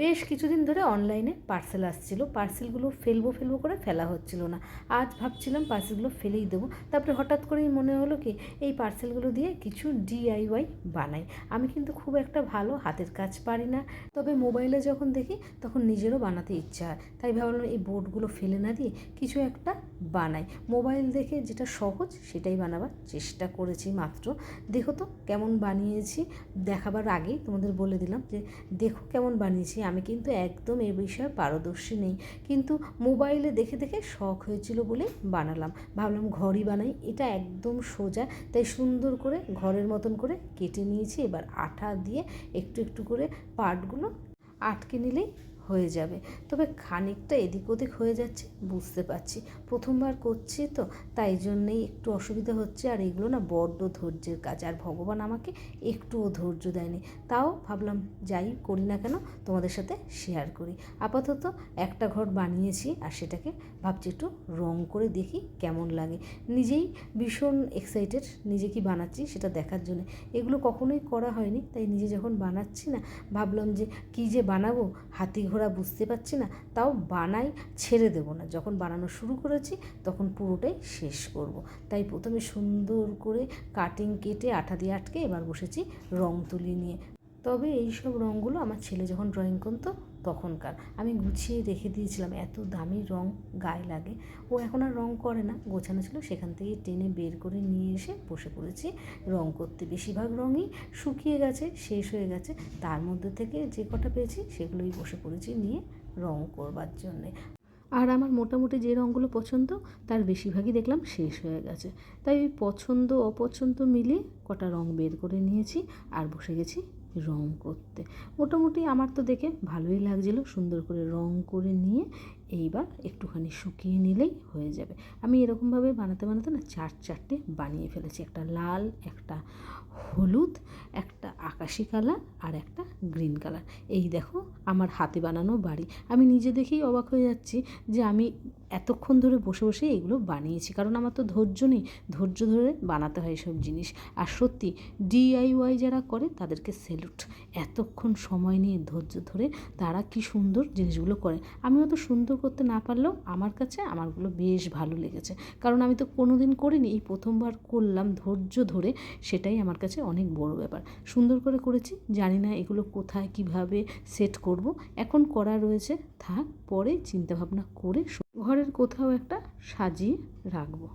বেশ কিছুদিন ধরে অনলাইনে পার্সেল আসছিলো, পার্সেলগুলো ফেলবো ফেলবো করে ফেলা হচ্ছিল না। আজ ভাবছিলাম পার্সেলগুলো ফেলেই দেবো, তারপরে হঠাৎ করেই মনে হলো কি এই পার্সেলগুলো দিয়ে কিছু DIY বানাই। আমি কিন্তু খুব একটা ভালো হাতের কাজ পারি না, তবে মোবাইলে যখন দেখি তখন নিজেরও বানাতে ইচ্ছা হয়, তাই ভাবলাম এই বোর্ডগুলো ফেলে না দিয়ে কিছু একটা বানাই। মোবাইল দেখে যেটা সহজ সেটাই বানাবার চেষ্টা করেছি মাত্র। দেখো তো কেমন বানিয়েছি, দেখাবার আগেই তোমাদের বলে দিলাম যে দেখো কেমন বানিয়েছি। আমি কিন্তু একদম এ বিষয়ে পারদর্শী নেই, কিন্তু মোবাইলে দেখে দেখে শখ হয়েছিল বলে বানালাম। ভাবলাম ঘরই বানাই, এটা একদম সোজা, তাই সুন্দর করে ঘরের মতন করে কেটে নিয়েছি। এবার আঠা দিয়ে একটু একটু করে পার্টগুলো আটকে নিলেই হয়ে যাবে। তবে খানিকটা এদিক ওদিক হয়ে যাচ্ছে বুঝতে পারছি, প্রথমবার করছি তো তাই জন্যেই একটু অসুবিধা হচ্ছে। আর এগুলো না বড্ড ধৈর্যের কাজ, আর ভগবান আমাকে একটুও ধৈর্য দেয়নি, তাও ভাবলাম যাই করি না কেন তোমাদের সাথে শেয়ার করি। আপাতত একটা ঘর বানিয়েছি, আর সেটাকে ভাবছি একটু রং করে দেখি কেমন লাগে। নিজেই ভীষণ এক্সাইটেড নিজে কি বানাচ্ছি সেটা দেখার জন্য। এগুলো কখনোই করা হয়নি, তাই নিজে যখন বানাচ্ছি না ভাবলাম যে কী যে বানাবো, হাতি ঘোড়া বুঝতে পারছি না, তাও বানাই, ছেড়ে দেবো না। যখন বানানো শুরু করেছি তখন পুরোটাই শেষ করব। তাই প্রথমে সুন্দর করে কাটিং কেটে আঠা দিয়ে আটকে এবার বসেছি রং তুলি নিয়ে। তবে এই সব রঙগুলো আমার ছেলে যখন ড্রয়িং করতো তখনকার, আমি গুছিয়ে রেখে দিয়েছিলাম, এত দামি রং গায়ে লাগে। ও এখন আর রং করে না, গোছানো ছিল সেখান থেকে টেনে বের করে নিয়ে এসে বসে পড়েছি রং করতে। বেশিরভাগ রঙই শুকিয়ে গেছে, শেষ হয়ে গেছে, তার মধ্যে থেকে যে কটা পেয়েছি সেগুলোই বসে পড়েছি নিয়ে রং করবার জন্যে। আর আমার মোটামুটি যে রঙগুলো পছন্দ তার বেশিরভাগই দেখলাম শেষ হয়ে গেছে, তাই ওই পছন্দ অপছন্দ মিলিয়ে কটা রং বের করে নিয়েছি আর বসে গেছি রং করতে। মোটামুটি আমার তো দেখে ভালোই লাগছিলো, সুন্দর করে রং করে নিয়ে এইবার একটুখানি শুকিয়ে নিলেই হয়ে যাবে। আমি এরকমভাবে বানাতে বানাতে না চারটে বানিয়ে ফেলেছি, একটা লাল, একটা হলুদ, একটা আকাশি কালার আর একটা গ্রিন কালার। এই দেখো আমার হাতে বানানো বাড়ি। আমি নিজে দেখেই অবাক হয়ে যাচ্ছি যে আমি এতক্ষণ ধরে বসে বসে এগুলো বানিয়েছি, কারণ আমার তো ধৈর্য নেই, ধৈর্য ধরে বানাতে হয় এসব জিনিস। আর সত্যি DIY যারা করে তাদেরকে স্যালুট, এতক্ষণ সময় নিয়ে ধৈর্য ধরে তারা কি সুন্দর জিনিসগুলো করে। আমি অত সুন্দর করতে না পারলেও আমার কাছে আমারগুলো বেশ ভালো লেগেছে, কারণ আমি তো কোনো দিন করিনি, এই প্রথমবার করলাম ধৈর্য ধরে, সেটাই আমার কাছে অনেক বড় ব্যাপার। সুন্দর করে করেছি, জানি না এগুলো কোথায় কিভাবে সেট করব, এখন করা রয়েছে, থাক, পরে চিন্তাভাবনা করে ঘরের কোথাও একটা সাজিয়ে রাখবো।